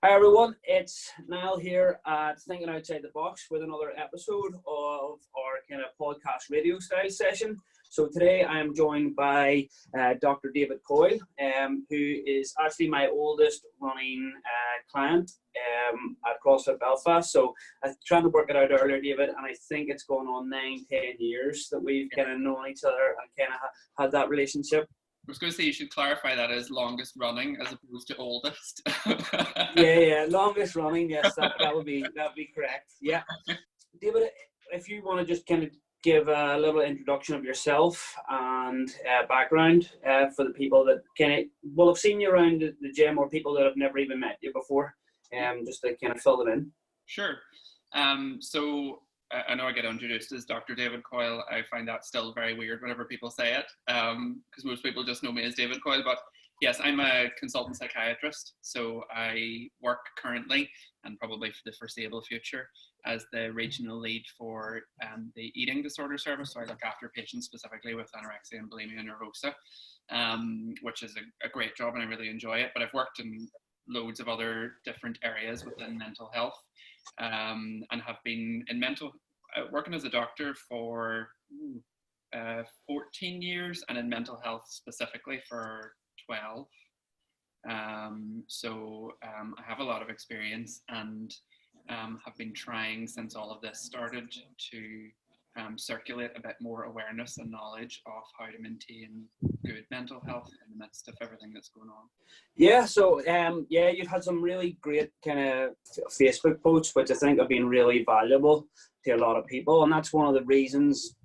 Hi everyone, it's Niall here at Thinking Outside the Box with another episode of our kind of podcast radio style session. So today I am joined by Dr. David Coyle, who is actually my oldest running client at CrossFit Belfast. So I was trying to work it out earlier, David, and I think it's going on 9-10 years that we've kind of known each other and kind of had that relationship. I was going to say you should clarify that as longest running as opposed to oldest. yeah, longest running. Yes, that would be correct. Yeah, David, if you want to just kind of give a little introduction of yourself and background for the people that kind of will have seen you around the gym, or people that have never even met you before, just to kind of fill it in. Sure. So I know I get introduced as Dr. David Coyle. I find that still very weird whenever people say it, because most people just know me as David Coyle. But yes, I'm a consultant psychiatrist. So I work currently, and probably for the foreseeable future, as the regional lead for the eating disorder service. So I look after patients specifically with anorexia and bulimia nervosa, which is a great job, and I really enjoy it. But I've worked in loads of other different areas within mental health, and have been in working as a doctor for 14 years, and in mental health specifically for 12. So I have a lot of experience, and have been trying since all of this started to circulate a bit more awareness and knowledge of how to maintain good mental health in the midst of everything that's going on. Yeah, so you've had some really great kind of Facebook posts, which I think have been really valuable to a lot of people, and that's one of the reasons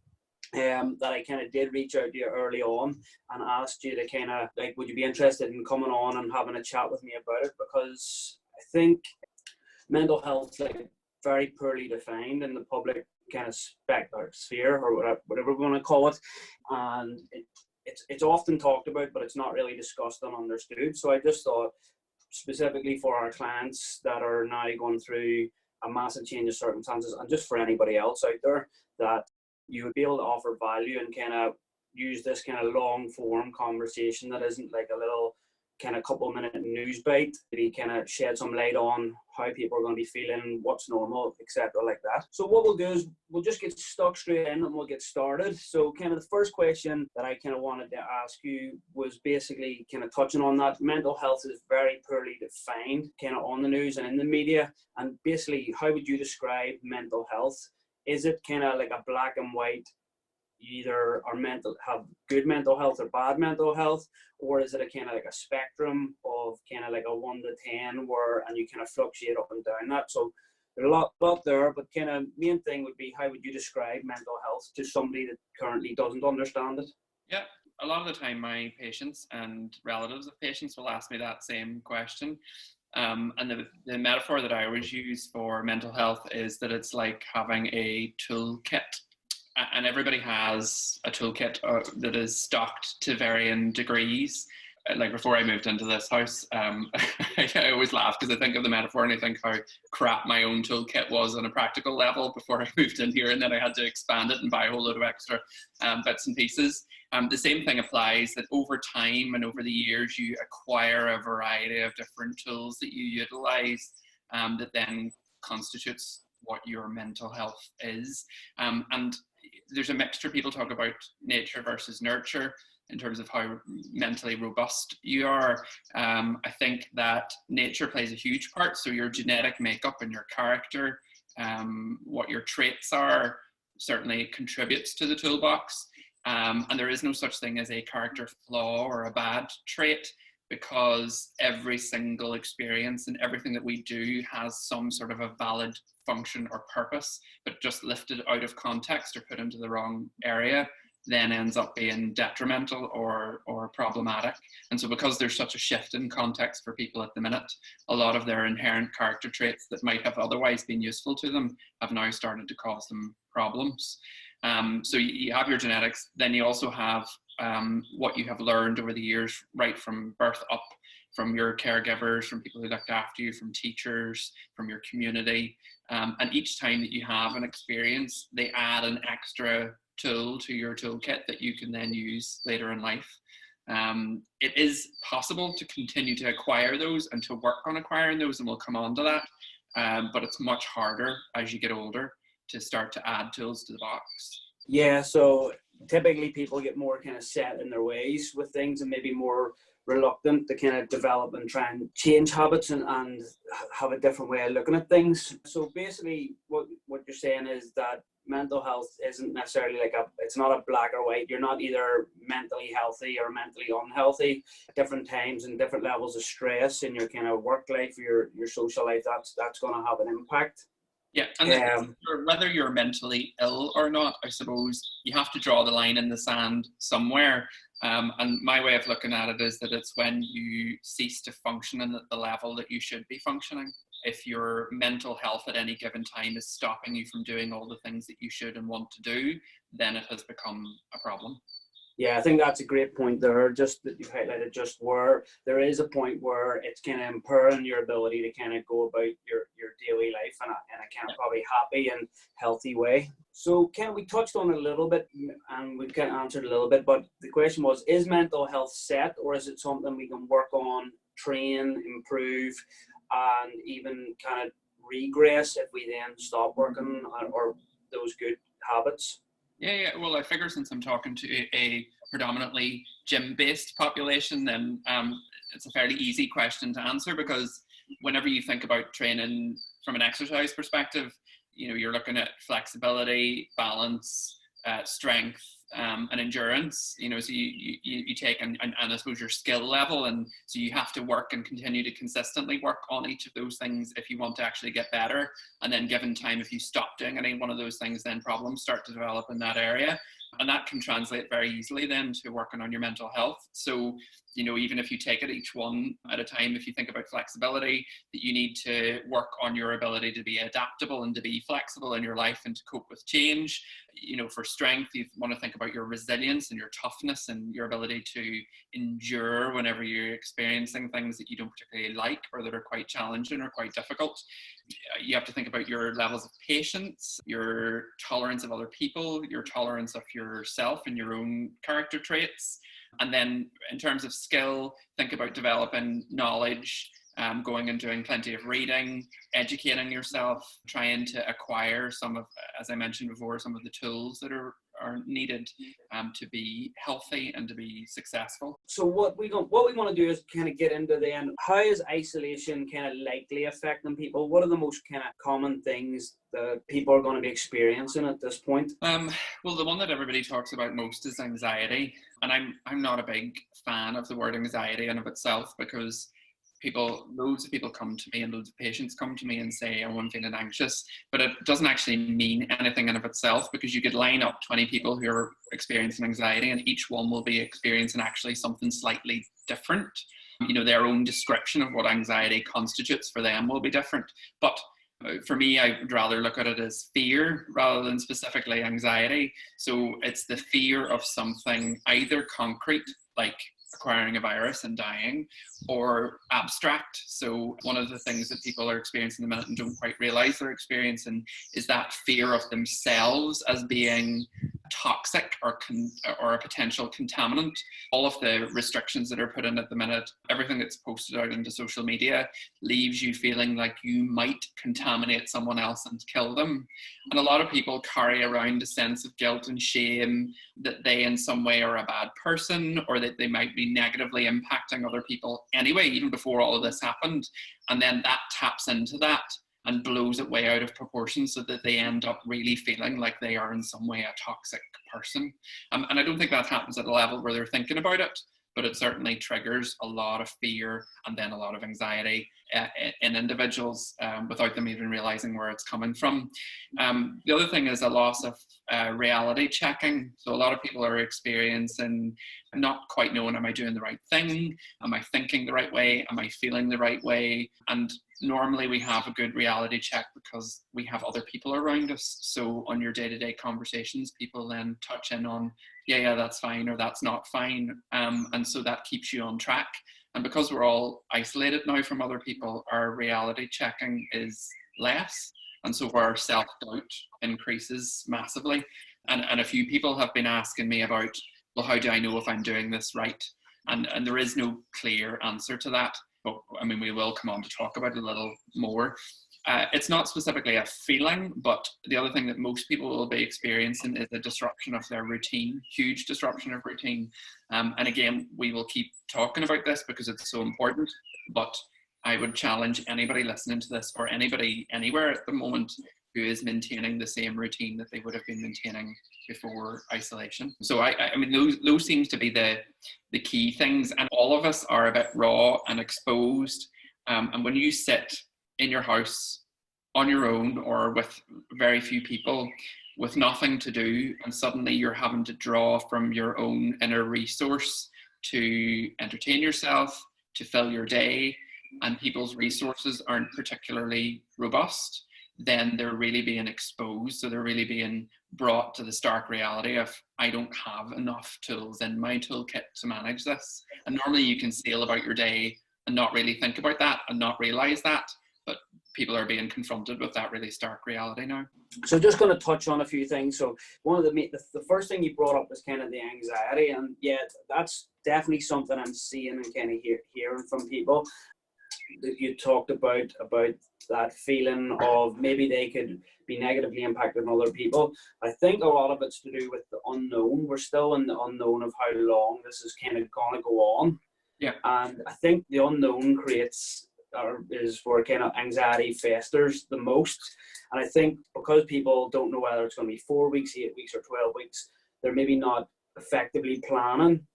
that I kind of did reach out to you early on and asked you to kind of like, would you be interested in coming on and having a chat with me about it? Because I think mental health is like very poorly defined in the public kind of sphere, or whatever we want to call it, and it's often talked about, but it's not really discussed and understood. So I just thought, specifically for our clients that are now going through a massive change of circumstances, and just for anybody else out there, that you would be able to offer value and kind of use this kind of long form conversation that isn't like a little kind of couple minute news bite, maybe kind of shed some light on how people are going to be feeling, what's normal, etc., like that. So what we'll do is we'll just get stuck straight in and we'll get started. So kind of the first question that I kind of wanted to ask you was basically kind of touching on that. Mental health is very poorly defined kind of on the news and in the media, and basically how would you describe mental health? Is it kind of like a black and white, you either have good mental health or bad mental health, or is it a kind of like a spectrum of kind of like a 1 to 10 and you kind of fluctuate up and down that? So there's a lot there, but kind of main thing would be, how would you describe mental health to somebody that currently doesn't understand it? Yeah, a lot of the time my patients and relatives of patients will ask me that same question. And the metaphor that I always use for mental health is that it's like having a toolkit. And everybody has a toolkit that is stocked to varying degrees. Like before I moved into this house, I always laugh because I think of the metaphor and I think how crap my own toolkit was on a practical level before I moved in here, and then I had to expand it and buy a whole load of extra bits and pieces. The same thing applies, that over time and over the years you acquire a variety of different tools that you utilize that then constitutes what your mental health is. And there's a mixture. People talk about nature versus nurture in terms of how mentally robust you are. I think that nature plays a huge part. So your genetic makeup and your character, what your traits are, certainly contributes to the toolbox. And there is no such thing as a character flaw or a bad trait, because every single experience and everything that we do has some sort of a valid function or purpose, but just lifted out of context or put into the wrong area then ends up being detrimental or problematic. And so because there's such a shift in context for people at the minute, a lot of their inherent character traits that might have otherwise been useful to them have now started to cause them problems. So you have your genetics, then you also have what you have learned over the years, right from birth up, from your caregivers, from people who looked after you, from teachers, from your community. And each time that you have an experience, they add an extra tool to your toolkit that you can then use later in life. It is possible to continue to acquire those and to work on acquiring those, and we'll come on to that. But it's much harder as you get older to start to add tools to the box. Yeah, so typically people get more kind of set in their ways with things and maybe more reluctant to kind of develop and try and change habits and have a different way of looking at things. So basically what you're saying is that mental health isn't necessarily it's not a black or white. You're not either mentally healthy or mentally unhealthy. At different times and different levels of stress in your kind of work life, your social life, that's going to have an impact. Yeah, and whether you're mentally ill or not, I suppose you have to draw the line in the sand somewhere. And my way of looking at it is that it's when you cease to function at the level that you should be functioning. If your mental health at any given time is stopping you from doing all the things that you should and want to do, then it has become a problem. Yeah, I think that's a great point there, just that you've highlighted, just where there is a point where it's kind of impairing your ability to kind of go about your daily life in a kind of probably happy and healthy way. So we touched on it a little bit and we kind of answered a little bit, but the question was, is mental health set, or is it something we can work on, train, improve, and even kind of regress if we then stop working or those good habits? Yeah. Well, I figure since I'm talking to a predominantly gym-based population, then it's a fairly easy question to answer, because whenever you think about training from an exercise perspective, you're looking at flexibility, balance, strength, and endurance. So you take and I suppose your skill level, and so you have to work and continue to consistently work on each of those things if you want to actually get better. And then given time, if you stop doing any one of those things, then problems start to develop in that area. And that can translate very easily then to working on your mental health. So, even if you take it each one at a time, if you think about flexibility, that you need to work on your ability to be adaptable and to be flexible in your life and to cope with change. For strength, you want to think about your resilience and your toughness and your ability to endure whenever you're experiencing things that you don't particularly like or that are quite challenging or quite difficult. You have to think about your levels of patience, your tolerance of other people, your tolerance of yourself and your own character traits. And then in terms of skill, think about developing knowledge, going and doing plenty of reading, educating yourself, trying to acquire some of, as I mentioned before, some of the tools that are needed to be healthy and to be successful. So what we want to do is kind of get into then, how is isolation kind of likely affecting people? What are the most kind of common things that people are going to be experiencing at this point? Well, the one that everybody talks about most is anxiety. And I'm not a big fan of the word anxiety in of itself, because loads of people come to me and loads of patients come to me and say, oh, I'm feeling anxious, but it doesn't actually mean anything in of itself, because you could line up 20 people who are experiencing anxiety and each one will be experiencing actually something slightly different. Their own description of what anxiety constitutes for them will be different. But for me, I would rather look at it as fear rather than specifically anxiety. So it's the fear of something either concrete, like acquiring a virus and dying, or abstract. So one of the things that people are experiencing in the minute and don't quite realize they're experiencing is that fear of themselves as being toxic or a potential contaminant. All of the restrictions that are put in at the minute, everything that's posted out into social media, leaves you feeling like you might contaminate someone else and kill them. And a lot of people carry around a sense of guilt and shame that they in some way are a bad person, or that they might be negatively impacting other people anyway, even before all of this happened. And then that taps into that and blows it way out of proportion, so that they end up really feeling like they are in some way a toxic person. And I don't think that happens at a level where they're thinking about it, but it certainly triggers a lot of fear and then a lot of anxiety in individuals without them even realizing where it's coming from. The other thing is a loss of reality checking. So a lot of people are experiencing not quite knowing, am I doing the right thing? Am I thinking the right way? Am I feeling the right way? And normally we have a good reality check because we have other people around us. So on your day-to-day conversations, people then touch in on, yeah, that's fine, or that's not fine. And so that keeps you on track. And because we're all isolated now from other people, our reality checking is less. And so our self-doubt increases massively. And a few people have been asking me about, well, how do I know if I'm doing this right? And there is no clear answer to that. But I mean, we will come on to talk about it a little more. It's not specifically a feeling, but the other thing that most people will be experiencing is a disruption of their routine, huge disruption of routine. And again, we will keep talking about this because it's so important, but I would challenge anybody listening to this, or anybody anywhere at the moment, who is maintaining the same routine that they would have been maintaining before isolation. So I mean, those seems to be the key things, and all of us are a bit raw and exposed. And when you sit in your house on your own, or with very few people, with nothing to do, and suddenly you're having to draw from your own inner resource to entertain yourself, to fill your day, and people's resources aren't particularly robust, then they're really being exposed. So they're really being brought to the stark reality of, I don't have enough tools in my toolkit to manage this. And normally you can sail about your day and not really think about that and not realize that, but people are being confronted with that really stark reality now. So just going to touch on a few things. So one of the first thing you brought up was kind of the anxiety, and yeah, that's definitely something I'm seeing and kind of hearing from people. You talked about that feeling of maybe they could be negatively impacted on other people. I think a lot of it's to do with the unknown. We're still in the unknown of how long this is kind of going to go on. Yeah. And I think the unknown is where kind of anxiety festers the most. And I think because people don't know whether it's going to be 4 weeks, 8 weeks, or 12 weeks, they're maybe not effectively planning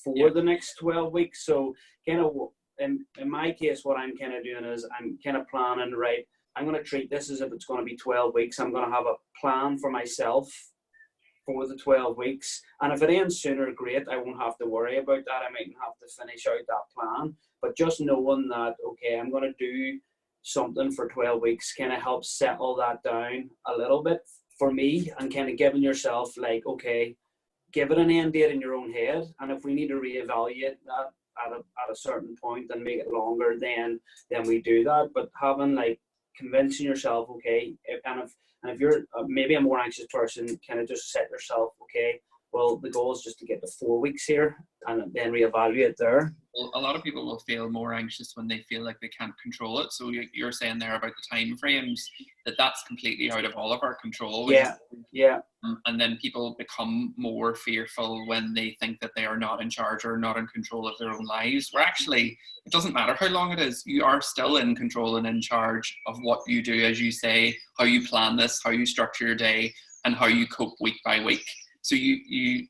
for the next 12 weeks. So kind of, in my case, what I'm kind of doing is I'm kind of planning, right, I'm going to treat this as if it's going to be 12 weeks. I'm going to have a plan for myself for the 12 weeks. And if it ends sooner, great. I won't have to worry about that. I mightn't have to finish out that plan. But just knowing that, okay, I'm going to do something for 12 weeks kind of helps settle that down a little bit for me, and kind of giving yourself, like, okay, give it an end date in your own head. And if we need to reevaluate that at a certain point and make it longer, then we do that. But having, like, convincing yourself, okay, if you're maybe a more anxious person, kind of just set yourself, okay, well, the goal is just to get to 4 weeks here, and then reevaluate there. Well, a lot of people will feel more anxious when they feel like they can't control it. So you're saying there about the time frames, that's completely out of all of our control. Yeah. And then people become more fearful when they think that they are not in charge or not in control of their own lives. Where actually, it doesn't matter how long it is, you are still in control and in charge of what you do, as you say, how you plan this, how you structure your day, and how you cope week by week. So you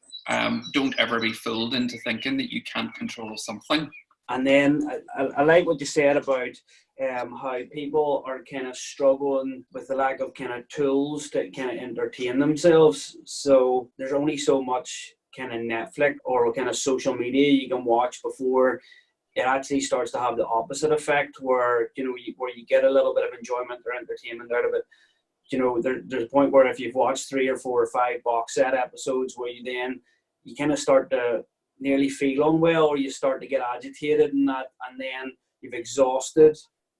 don't ever be fooled into thinking that you can't control something. And then I like what you said about how people are kind of struggling with the lack of kind of tools to kind of entertain themselves. So there's only so much kind of Netflix or kind of social media you can watch before it actually starts to have the opposite effect, where where you get a little bit of enjoyment or entertainment out of it. There's a point where if you've watched 3 or 4 or 5 box set episodes, where you kind of start to nearly feel unwell, or you start to get agitated and that, and then you've exhausted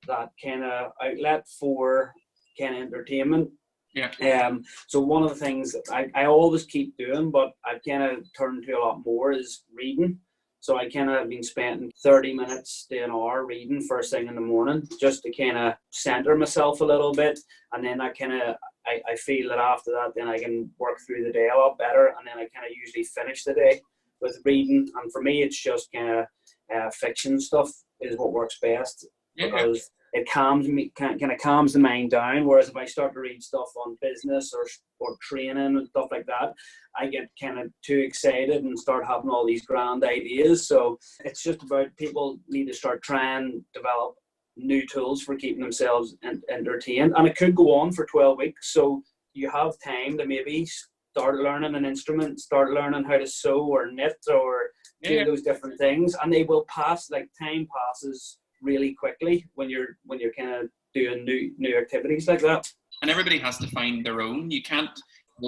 that kind of outlet for kind of entertainment. Yeah. So one of the things that I always keep doing, but I've kind of turned to a lot more, is reading. So I kind of been spending 30 minutes to an hour reading first thing in the morning, just to kind of center myself a little bit. And then I feel that after that, then I can work through the day a lot better. And then I kind of usually finish the day with reading. And for me, it's just kind of fiction stuff is what works best, because it calms the mind down. Whereas if I start to read stuff on business or training and stuff like that, I get kind of too excited and start having all these grand ideas. So it's just about, people need to start trying to develop new tools for keeping themselves entertained. And it could go on for 12 weeks. So you have time to maybe start learning an instrument, start learning how to sew or knit or do those different things. And they will pass, like, time passes really quickly when you're kind of doing new activities like that. And everybody has to find their own. You can't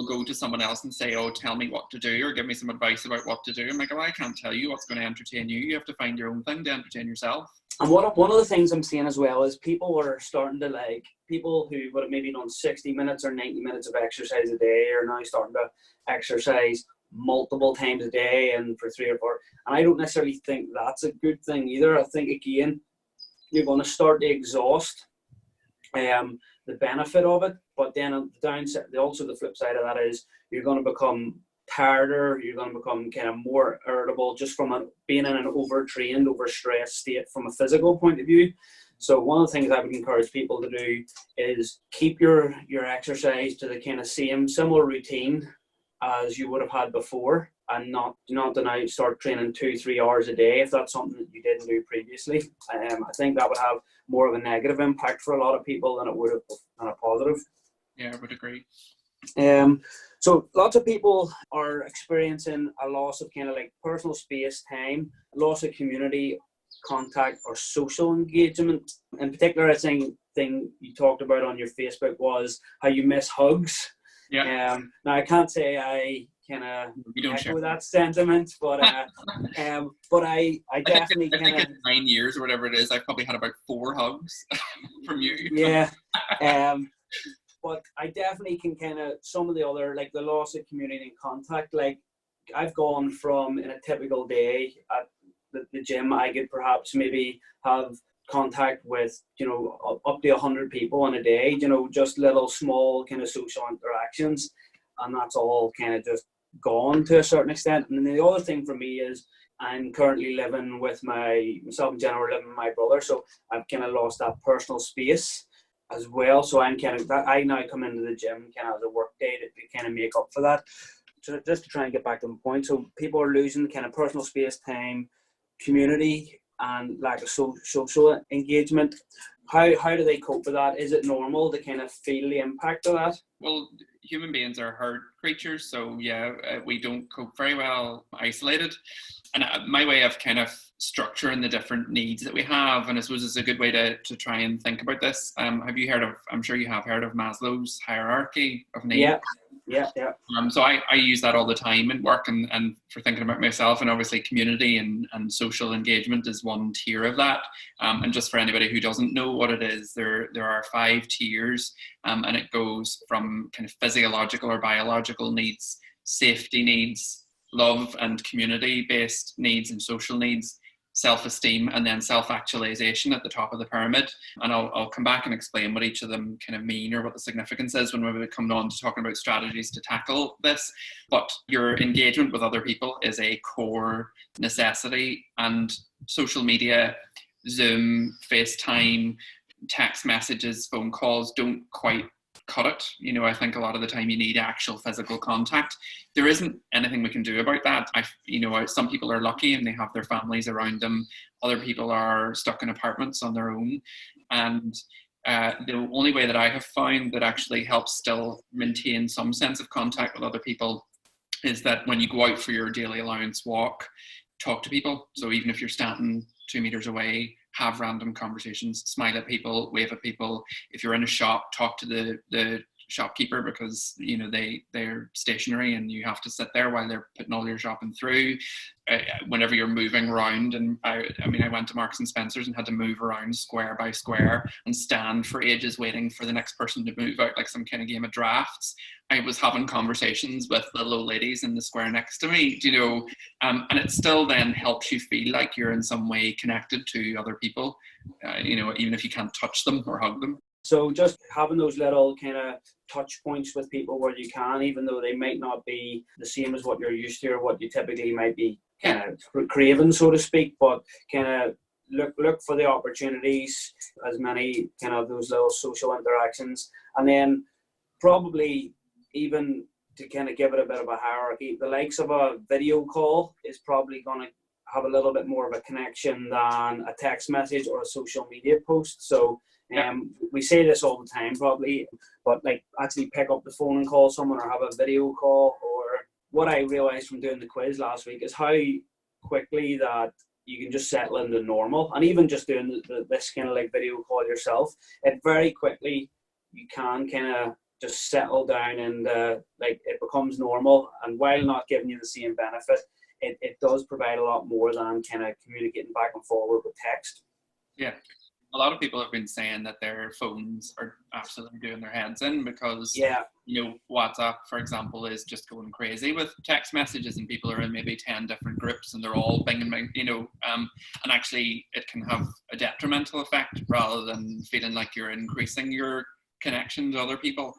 go to someone else and say, oh, tell me what to do, or give me some advice about what to do. I'm like, oh, I can't tell you what's going to entertain you. You have to find your own thing to entertain yourself. And one of the things I'm seeing as well is people are starting to, like, people who would have maybe done 60 minutes or 90 minutes of exercise a day are now starting to exercise multiple times a day and for 3 or 4. And I don't necessarily think that's a good thing either. I think, again, you're going to start to exhaust the benefit of it, but then on the downside, also the flip side of that is you're going to become tireder, you're going to become kind of more irritable just from being in an overtrained, overstressed state from a physical point of view. So one of the things I would encourage people to do is keep your exercise to the kind of similar routine as you would have had before, and not to now start training 2-3 hours a day if that's something that you didn't do previously. I think that would have more of a negative impact for a lot of people than it would have than a positive. Yeah, I would agree. So lots of people are experiencing a loss of kind of like personal space, time, loss of community contact or social engagement. In particular, I think thing you talked about on your Facebook was how you miss hugs. Yeah. Now I can't say I kind of echo that sentiment, but I definitely I think in 9 years or whatever it is, I've probably had about 4 hugs from you. Yeah. But I definitely can kind of, some of the other, like the loss of community and contact, like I've gone from, in a typical day at the gym, I could perhaps maybe have contact with, up to 100 people in a day, just little small kind of social interactions. And that's all kind of just gone to a certain extent. And then the other thing for me is I'm currently living with myself and Jenna are living with my brother. So I've kind of lost that personal space as well. So I'm kind of, I now come into the gym kind of as a work day to kind of make up for that. So just to try and get back to the point. So people are losing kind of personal space, time, community, and lack of social engagement. How do they cope with that? Is it normal to kind of feel the impact of that? Well, human beings are herd creatures, so yeah, we don't cope very well isolated. And my way of kind of structuring the different needs that we have, and I suppose it's a good way to try and think about this. Have you heard of, I'm sure you have heard of Maslow's hierarchy of needs? Yeah. So I use that all the time in work and for thinking about myself, and obviously community and social engagement is one tier of that. And just for anybody who doesn't know what it is, there are 5 tiers, and it goes from kind of physiological or biological needs, safety needs, love and community-based needs and social needs, self-esteem, and then self-actualization at the top of the pyramid. And I'll come back and explain what each of them kind of mean or what the significance is when we come on to talking about strategies to tackle this. But your engagement with other people is a core necessity, and social media, Zoom, FaceTime, text messages, phone calls don't quite cut it. I think a lot of the time you need actual physical contact. There isn't anything we can do about that. Some people are lucky and they have their families around them. Other people are stuck in apartments on their own. And the only way that I have found that actually helps still maintain some sense of contact with other people is that when you go out for your daily allowance walk, talk to people. So even if you're standing 2 meters away, have random conversations, smile at people, wave at people. If you're in a shop, talk to the shopkeeper, because they're stationary and you have to sit there while they're putting all your shopping through. Whenever you're moving around, and I went to Marks and Spencer's and had to move around square by square and stand for ages waiting for the next person to move out, like some kind of game of drafts. I was having conversations with the little ladies in the square next to me, and it still then helps you feel like you're in some way connected to other people, even if you can't touch them or hug them. So just having those little kind of touch points with people where you can, even though they might not be the same as what you're used to or what you typically might be kind of craving, so to speak, but kind of look for the opportunities, as many kind of those little social interactions. And then probably even to kind of give it a bit of a hierarchy, the likes of a video call is probably going to have a little bit more of a connection than a text message or a social media post. So we say this all the time probably, but like actually pick up the phone and call someone or have a video call. Or what I realized from doing the quiz last week is how quickly that you can just settle into normal. And even just doing this kind of like video call yourself, it very quickly you can kind of just settle down and like it becomes normal. And while not giving you the same benefit, it does provide a lot more than kind of communicating back and forward with text. Yeah. a lot of people have been saying that their phones are absolutely doing their heads in because, WhatsApp, for example, is just going crazy with text messages, and people are in maybe 10 different groups and they're all bing, and actually it can have a detrimental effect rather than feeling like you're increasing your connection to other people.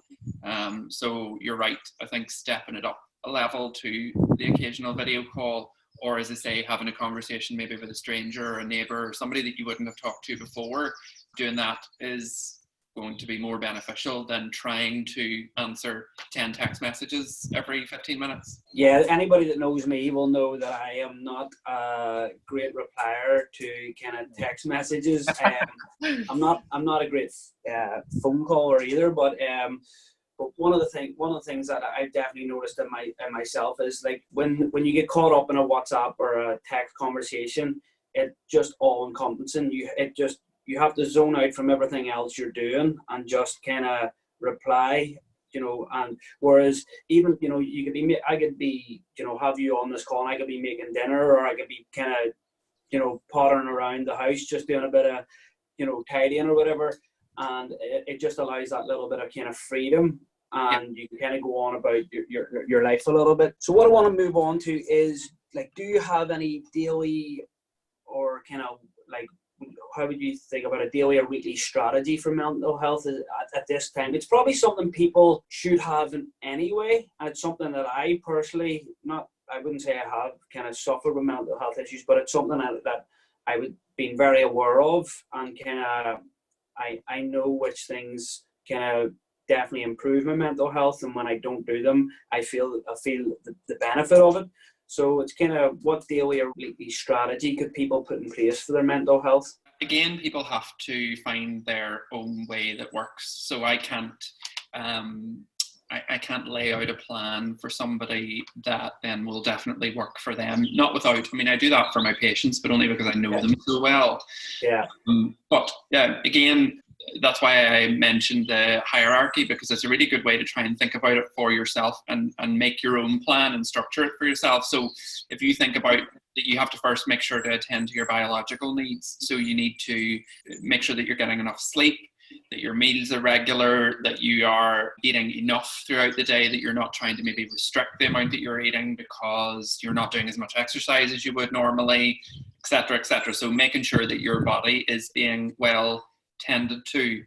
So you're right. I think stepping it up a level to the occasional video call, or as I say, having a conversation maybe with a stranger or a neighbor or somebody that you wouldn't have talked to before, doing that is going to be more beneficial than trying to answer 10 text messages every 15 minutes. Yeah, anybody that knows me will know that I am not a great replier to kind of text messages. I'm not a great phone caller either, but one of the things that I've definitely noticed in myself is, like, when you get caught up in a WhatsApp or a text conversation, it just all encompassing. You have to zone out from everything else you're doing and just kind of reply, and whereas even, I could be, have you on this call and I could be making dinner, or I could be kind of, pottering around the house, just doing a bit of, tidying or whatever. And it just allows that little bit of kind of freedom, and you can kind of go on about your life a little bit. So what I want to move on to is, like, do you have any daily, or kind of like, how would you think about a daily or weekly strategy for mental health at this time? It's probably something people should have in anyway, and it's something that I personally, I wouldn't say I have kind of suffered with mental health issues, but it's something that I would been very aware of, and kind of I know which things kind of definitely improve my mental health, and when I don't do them, I feel the benefit of it. So it's kind of, what daily or weekly strategy could people put in place for their mental health? Again, people have to find their own way that works. So I can't lay out a plan for somebody that then will definitely work for them. Not without, I do that for my patients, but only because I know them so well. Yeah. But yeah, again, that's why I mentioned the hierarchy, because it's a really good way to try and think about it for yourself and make your own plan and structure it for yourself. So if you think about that, you have to first make sure to attend to your biological needs. So you need to make sure that you're getting enough sleep, that your meals are regular, that you are eating enough throughout the day, that you're not trying to maybe restrict the amount that you're eating because you're not doing as much exercise as you would normally, etc., etc. So making sure that your body is being well tended to.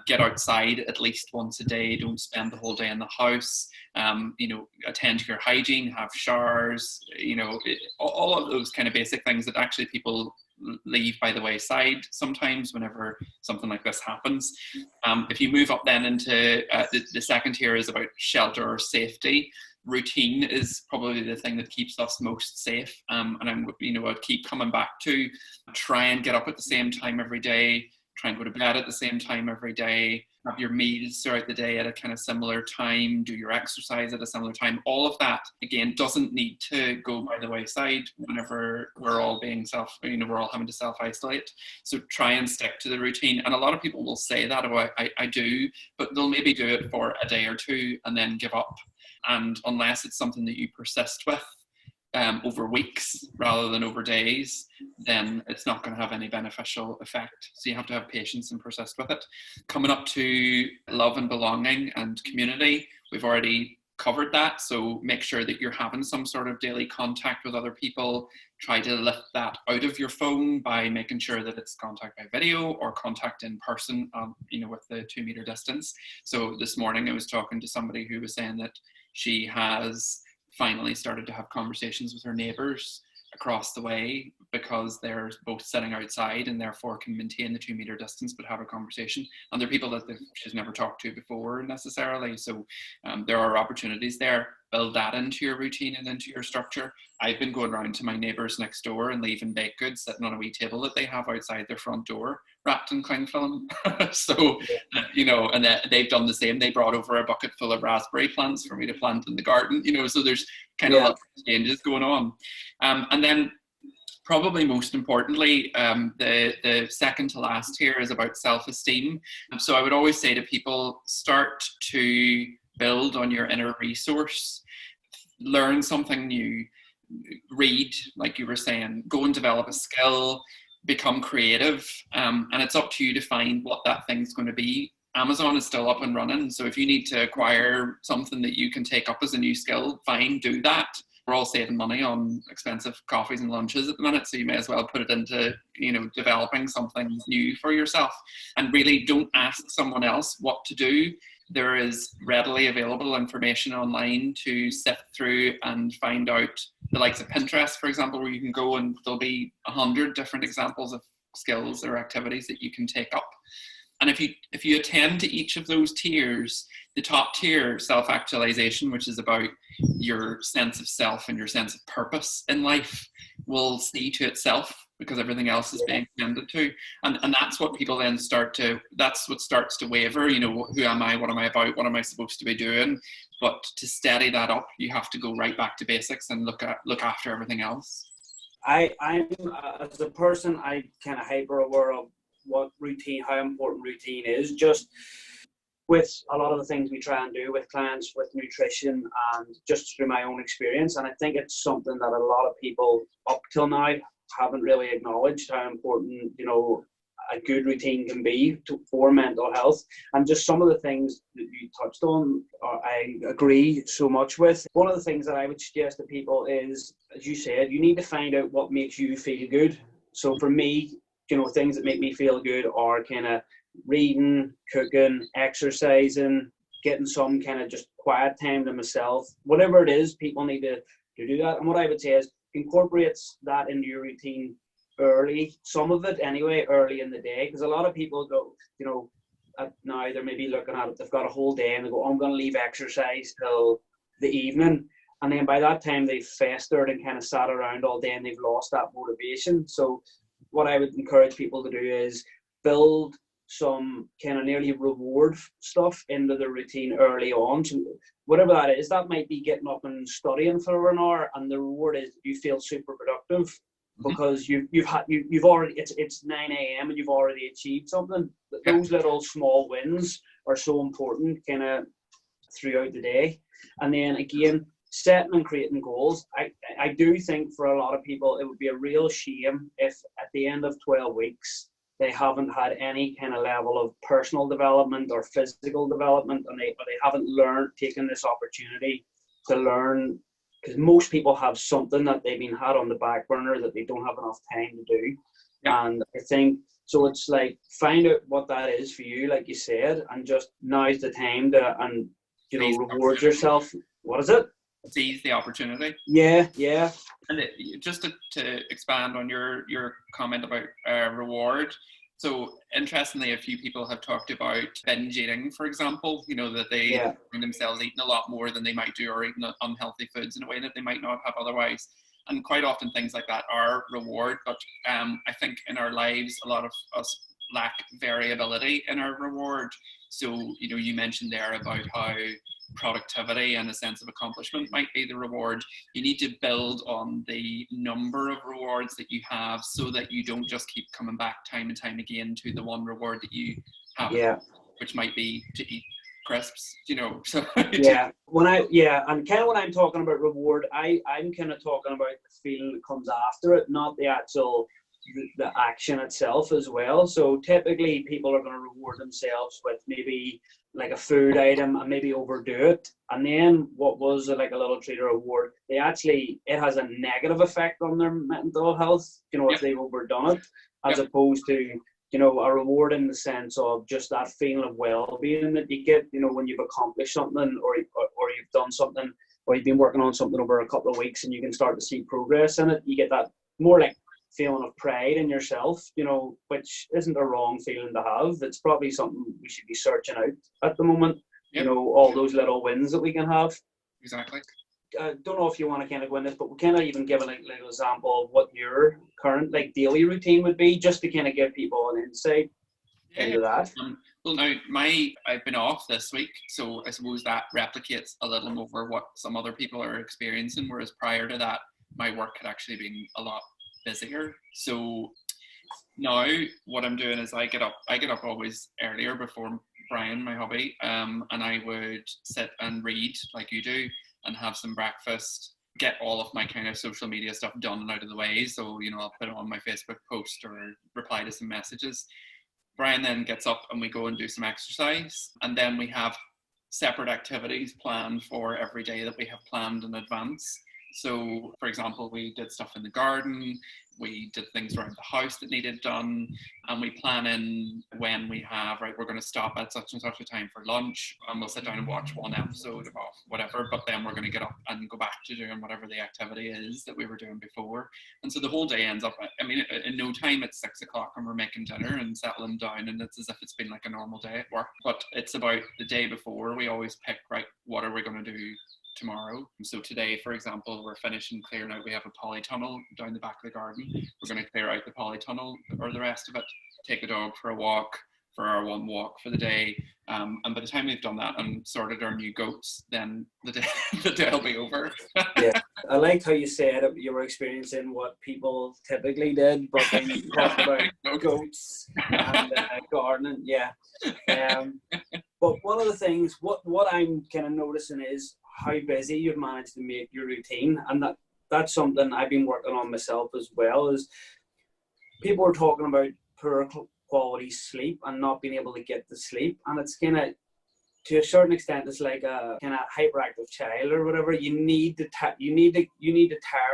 Get outside at least once a day. Don't spend the whole day in the house. Attend to your hygiene, have showers, all of those kind of basic things that actually people leave by the wayside sometimes whenever something like this happens. If you move up then into the second tier is about shelter or safety. Routine is probably the thing that keeps us most safe. And I'd keep coming back to try and get up at the same time every day. Try and go to bed at the same time every day, have your meals throughout the day at a kind of similar time, do your exercise at a similar time. All of that, again, doesn't need to go by the wayside whenever we're all we're all having to self-isolate. So try and stick to the routine. And a lot of people will say that, I do, but they'll maybe do it for a day or two and then give up. And unless it's something that you persist with, over weeks rather than over days, then it's not going to have any beneficial effect. So you have to have patience and persist with it. Coming up to love and belonging and community, we've already covered that. So make sure that you're having some sort of daily contact with other people. Try to lift that out of your phone by making sure that it's contact by video or contact in person, with the 2 meter distance. So this morning I was talking to somebody who was saying that she has finally started to have conversations with her neighbours across the way, because they're both sitting outside and therefore can maintain the 2 meter distance but have a conversation. And they're people that she's never talked to before necessarily. So there are opportunities there. Build that into your routine and into your structure. I've been going around to my neighbours next door and leaving baked goods sitting on a wee table that they have outside their front door, wrapped in cling film. So, and they've done the same. They brought over a bucket full of raspberry plants for me to plant in the garden, so there's kind of lots of changes going on. And then probably most importantly, the second to last here is about self-esteem. So I would always say to people, start to build on your inner resource, learn something new, read, like you were saying, go and develop a skill, become creative, and it's up to you to find what that thing's going to be. Amazon is still up and running, so if you need to acquire something that you can take up as a new skill, fine, do that. We're all saving money on expensive coffees and lunches at the minute, so you may as well put it into, developing something new for yourself. And really don't ask someone else what to do. There is readily available information online to sift through and find out, the likes of Pinterest, for example, where you can go and there'll be 100 different examples of skills or activities that you can take up. And if you attend to each of those tiers, the top tier, self-actualization, which is about your sense of self and your sense of purpose in life, will see to itself, because everything else is being attended to. And that's what people then that's what starts to waver. Who am I? What am I about? What am I supposed to be doing? But to steady that up, you have to go right back to basics and look after everything else. I'm as a person, I kind of hyper aware of how important routine is, just with a lot of the things we try and do with clients, with nutrition, and just through my own experience. And I think it's something that a lot of people up till now haven't really acknowledged, how important, a good routine can be for mental health. And just some of the things that you touched on, I agree so much with. One of the things that I would suggest to people is, as you said, you need to find out what makes you feel good. So for me, things that make me feel good are kind of reading, cooking, exercising, getting some kind of just quiet time to myself. Whatever it is, people need to do that. And what I would say is incorporate that into your routine early, some of it anyway, early in the day. Because a lot of people go, now they're maybe looking at it, they've got a whole day and they go, I'm going to leave exercise till the evening. And then by that time they've festered and kind of sat around all day and they've lost that motivation. So what I would encourage people to do is build some kind of nearly reward stuff into the routine early on. So whatever that is, that might be getting up and studying for an hour, and the reward is you feel super productive because you've already, it's 9 a.m. and you've already achieved something. Those little small wins are so important kind of throughout the day. And then again, setting and creating goals. I do think for a lot of people it would be a real shame if at the end of 12 weeks they haven't had any kind of level of personal development or physical development, and they haven't taken this opportunity to learn, because most people have something that they've been had on the back burner that they don't have enough time to do. And I think so it's like, find out what that is for you, like you said, and just now's the time to reward yourself. What is it? Seize the opportunity. Yeah. And just to expand on your comment about reward. So interestingly, a few people have talked about binge eating, for example, that they find themselves eating a lot more than they might do, or eating unhealthy foods in a way that they might not have otherwise. And quite often things like that are reward. But I think in our lives, a lot of us lack variability in our reward. So, you mentioned there about how productivity and a sense of accomplishment might be the reward. You need to build on the number of rewards that you have, so that you don't just keep coming back time and time again to the one reward that you have, which might be to eat crisps, So and kind of when I'm talking about reward, I'm kind of talking about the feeling that comes after it, not the actual the action itself as well. So typically people are going to reward themselves with maybe like a food item and maybe overdo it, and then what was like a little treat or reward, it has a negative effect on their mental health, if they've overdone it, as opposed to a reward in the sense of just that feeling of well-being that you get when you've accomplished something, or you've done something, or you've been working on something over a couple of weeks and you can start to see progress in it. You get that more like feeling of pride in yourself, which isn't a wrong feeling to have. It's probably something we should be searching out at the moment. All those little wins that we can have. Exactly. I don't know if you want to kind of go in this, but we kind of even give a little example of what your current daily routine would be, just to kind of give people an insight into that. Well, now I've been off this week, so I suppose that replicates a little more what some other people are experiencing, whereas prior to that, my work had actually been a lot busier. So now what I'm doing is I get up always earlier before Brian, my hubby, and I would sit and read like you do and have some breakfast, get all of my kind of social media stuff done and out of the way. So, you know, I'll put it on my Facebook post or reply to some messages. Brian then gets up and we go and do some exercise. And then we have separate activities planned for every day that we have planned in advance. So, for example, we did stuff in the garden, we did things around the house that needed done, and we plan in when we have, right, we're going to stop at such and such a time for lunch, and we'll sit down and watch one episode of whatever, but then we're going to get up and go back to doing whatever the activity is that we were doing before. And so the whole day ends up, I mean, in no time it's 6 o'clock and we're making dinner and settling down, and it's as if it's been like a normal day at work. But it's about the day before, we always pick, right, what are we going to do tomorrow? So today, for example, we're finishing clearing out, we have a polytunnel down the back of the garden. We're going to clear out the polytunnel or the rest of it, take the dog for a walk, for our one walk for the day. And by the time we've done that and sorted our new goats, then the day will be over. Yeah, I liked how you said you were experiencing what people typically did, but then you talked about goats and gardening. Yeah. But one of the things, what I'm kind of noticing is how busy you've managed to make your routine, and that's something I've been working on myself as well. Is people are talking about poor quality sleep and not being able to get the sleep, and it's kind of, to a certain extent, it's like a kind of hyperactive child or whatever. You need to tire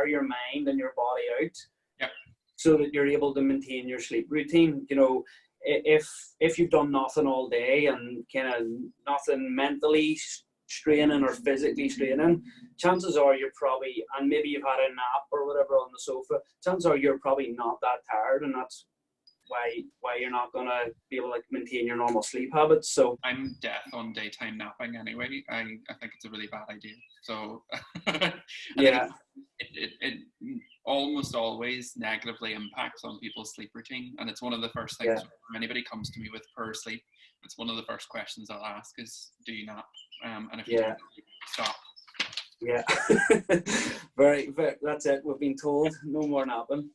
your mind and your body out, yep, so that you're able to maintain your sleep routine. You know, if you've done nothing all day and kind of nothing mentally straining or physically straining, chances are you're probably, and maybe you've had a nap or whatever on the sofa, chances are you're probably not that tired, and that's why you're not going to be able to maintain your normal sleep habits. So I'm death on daytime napping anyway. I think it's a really bad idea. So yeah, it almost always negatively impacts on people's sleep routine, and it's one of the first things when anybody comes to me with poor sleep, it's one of the first questions I'll ask is, do you nap? And if you don't, stop. Yeah. very, that's it. We've been told no more napping.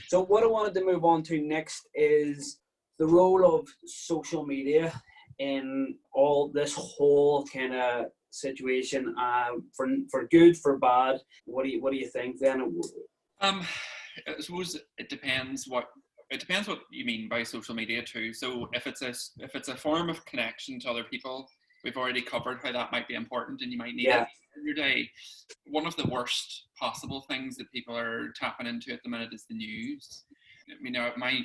So what I wanted to move on to next is the role of social media in all this whole kind of situation, for good, for bad. What do you think then? I suppose it depends what you mean by social media too. So if it's a form of connection to other people, we've already covered how that might be important and you might need it in your day. One of the worst possible things that people are tapping into at the minute is the news. I mean,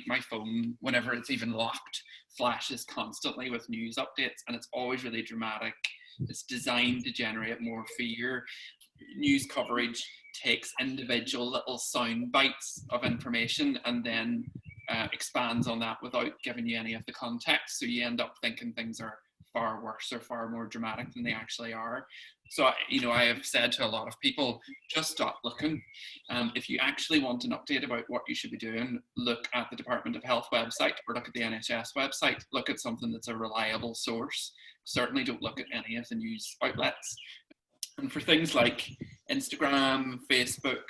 my phone, whenever it's even locked, flashes constantly with news updates, and it's always really dramatic. It's designed to generate more fear. News coverage takes individual little sound bites of information and then expands on that without giving you any of the context. So you end up thinking things are far worse or far more dramatic than they actually are. So, I have said to a lot of people, just stop looking. If you actually want an update about what you should be doing, look at the Department of Health website or look at the NHS website. Look at something that's a reliable source. Certainly don't look at any of the news outlets. And for things like Instagram, Facebook,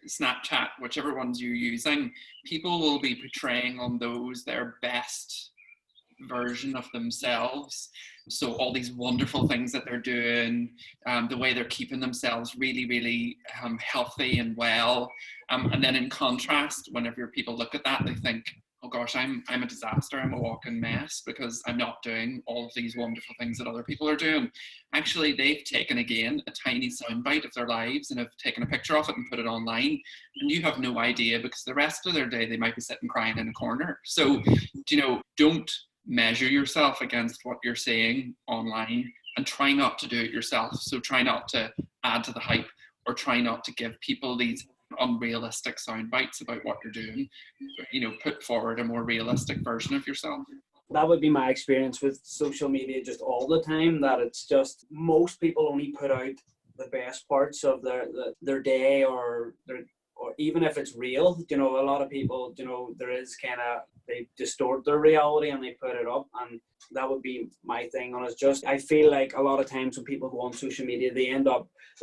Snapchat, whichever ones you're using, people will be portraying on those their best version of themselves. So all these wonderful things that they're doing, the way they're keeping themselves really, really healthy and well. And then in contrast, whenever people look at that, they think, oh gosh, I'm a disaster, I'm a walking mess because I'm not doing all of these wonderful things that other people are doing. Actually, they've taken, again, a tiny soundbite of their lives and have taken a picture of it and put it online. And you have no idea because the rest of their day, they might be sitting crying in a corner. So, don't measure yourself against what you're seeing online and try not to do it yourself. So try not to add to the hype or try not to give people these unrealistic sound bites about what you're doing. Put forward a more realistic version of yourself. That would be my experience with social media just all the time, that it's just most people only put out the best parts of their day or even if it's real. A lot of people, there is kind of, they distort their reality and they put it up, and that would be my thing on it. Just, I feel like a lot of times when people go on social media, they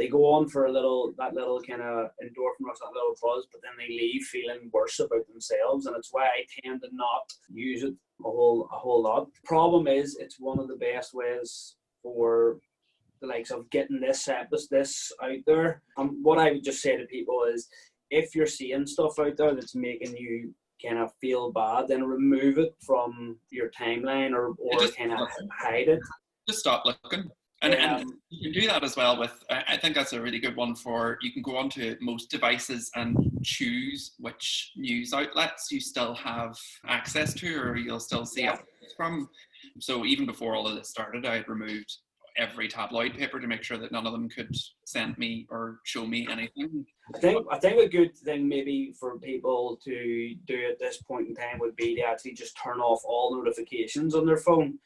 go on for that little kind of endorphin rush, that little buzz, but then they leave feeling worse about themselves, and it's why I tend to not use it a whole lot. Problem is, it's one of the best ways for the likes of getting this out there. What I would just say to people is, if you're seeing stuff out there that's making you kind of feel bad, then remove it from your timeline or kind of hide it. Just stop looking. And you can do that as well with, I think that's a really good one for, you can go onto most devices and choose which news outlets you still have access to, or you'll still see it from. So even before all of this started, I had removed every tabloid paper to make sure that none of them could send me or show me anything. I think a good thing maybe for people to do at this point in time would be to actually just turn off all notifications on their phone,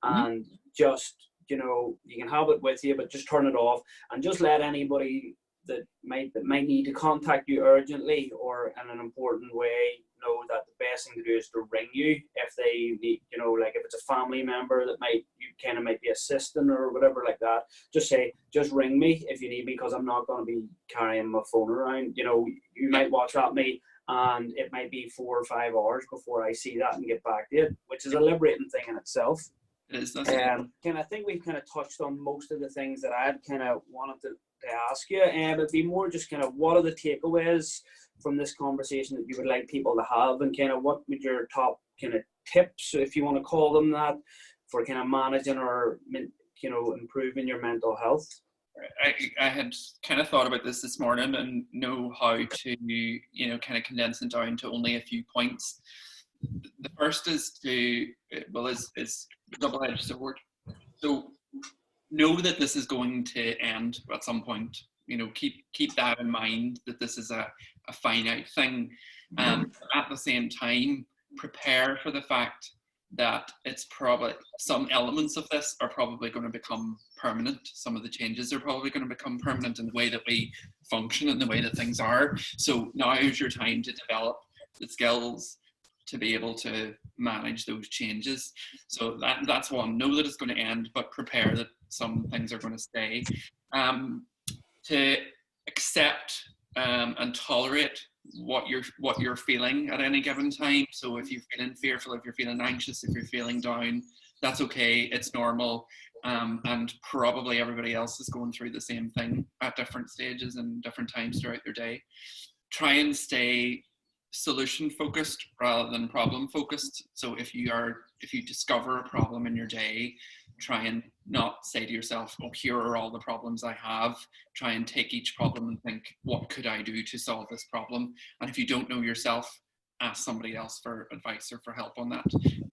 and just, you know, you can have it with you, but just turn it off and just let anybody that might need to contact you urgently or in an important way know that the best thing to do is to ring you if they need, you know, like if it's a family member that might be assisting or whatever like that, just say, just ring me if you need me, because I'm not going to be carrying my phone around. You know, you might WhatsApp me and it might be 4 or 5 hours before I see that and get back to it, which is a liberating thing in itself. It is. I think we've kind of touched on most of the things that I'd kind of wanted to ask you, and it'd be more just kind of, what are the takeaways from this conversation that you would like people to have, and kind of what would your top kind of tips, if you want to call them that, for kind of managing or, you know, improving your mental health? I had kind of thought about this morning and know how to, you know, kind of condense it down to only a few points. The first is is double-edged sword. So know that this is going to end at some point. You know, keep that in mind, that this is a finite thing. At the same time, prepare for the fact that it's probably, some elements of this are probably going to become permanent. Some of the changes are probably going to become permanent in the way that we function and the way that things are. So now is your time to develop the skills to be able to manage those changes. So that's one. Know that it's going to end, but prepare that some things are going to stay. To accept and tolerate what you're feeling at any given time. So if you're feeling fearful, if you're feeling anxious, if you're feeling down, that's okay. It's normal. And probably everybody else is going through the same thing at different stages and different times throughout their day. Try and stay solution focused rather than problem focused. So if you discover a problem in your day, try and not say to yourself, oh, here are all the problems I have. Try and take each problem and think, what could I do to solve this problem? And if you don't know yourself, ask somebody else for advice or for help on that.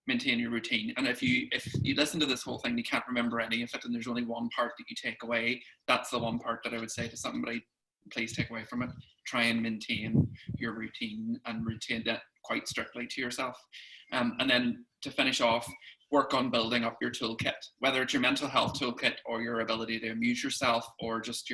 Maintain your routine. And if you listen to this whole thing, you can't remember any of it, and there's only one part that you take away, that's the one part that I would say to somebody, please take away from it. Try and maintain your routine and retain that quite strictly to yourself. And then to finish off, work on building up your toolkit, whether it's your mental health toolkit or your ability to amuse yourself, or just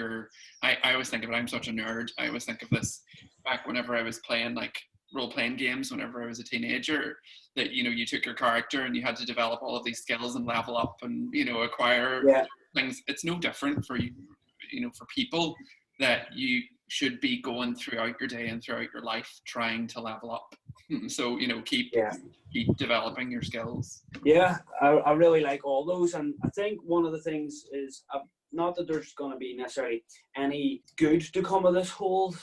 I always think of it, I'm such a nerd, I always think of this back whenever I was playing like role-playing games whenever I was a teenager, that, you know, you took your character and you had to develop all of these skills and level up and, you know, acquire things. It's no different for you know, for people, that you should be going throughout your day and throughout your life trying to level up. So, you know, keep developing your skills. Yeah, I really like all those. And I think one of the things is, not that there's going to be necessarily any good to come of this whole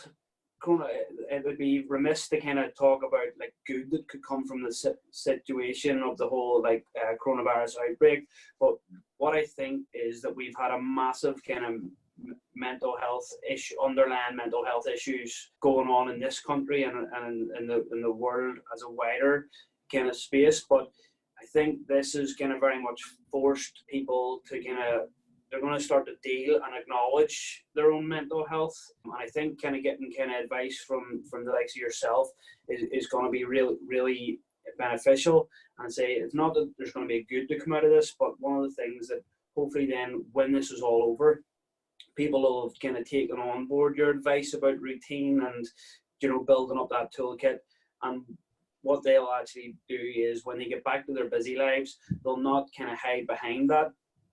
corona. It would be remiss to kind of talk about like good that could come from the situation of the whole like coronavirus outbreak. But what I think is that we've had a massive kind of underlying mental health issues going on in this country and in the world as a wider kind of space. But I think this is kind of very much forced people to they're going to start to deal and acknowledge their own mental health. And I think kind of getting kind of advice from the likes of yourself is going to be really beneficial. And say, it's not that there's going to be good to come out of this, but one of the things that hopefully then when this is all over, people will have kind of taken on board your advice about routine and, you know, building up that toolkit. And what they'll actually do is when they get back to their busy lives, they'll not kind of hide behind that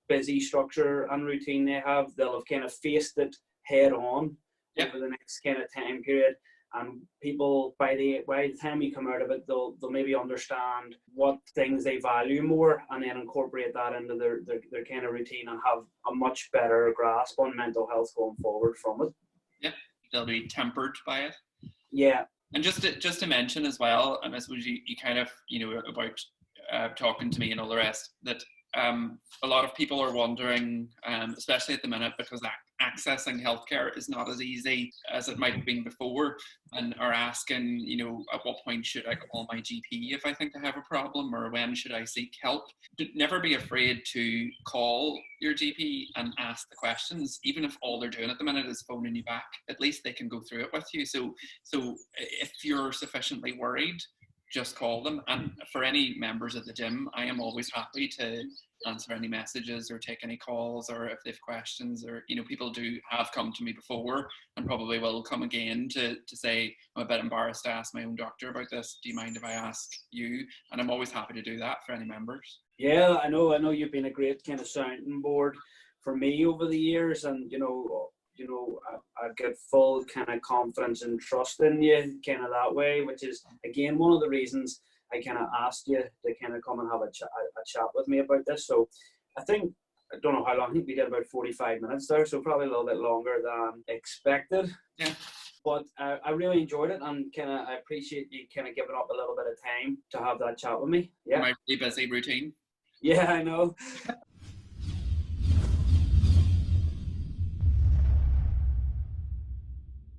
busy structure and routine they have. They'll have kind of faced it head on over the next kind of time period. And people, by the time you come out of it, they'll maybe understand what things they value more, and then incorporate that into their kind of routine, and have a much better grasp on mental health going forward from it. Yeah, they'll be tempered by it. Yeah. And just to mention as well, and I suppose you kind of, about talking to me and all the rest, that a lot of people are wondering, especially at the minute, because accessing healthcare is not as easy as it might have been before, and are asking, at what point should I call my GP if I think I have a problem, or when should I seek help? Never be afraid to call your GP and ask the questions, even if all they're doing at the minute is phoning you back. At least they can go through it with you. So if you're sufficiently worried, just call them. And for any members of the gym, I am always happy to answer any messages or take any calls, or if they have questions, or people have come to me before and probably will come again to say, I'm a bit embarrassed to ask my own doctor about this, do you mind if I ask you? And I'm always happy to do that for any members. Yeah, I know you've been a great kind of sounding board for me over the years, and I get full kind of confidence and trust in you kind of that way, which is again one of the reasons I kind of asked you to kind of come and have a chat with me about this. So I don't know how long, I think we did about 45 minutes there, so probably a little bit longer than expected. Yeah. But I really enjoyed it, and I appreciate you kind of giving up a little bit of time to have that chat with me. Yeah. My really busy routine. Yeah, I know.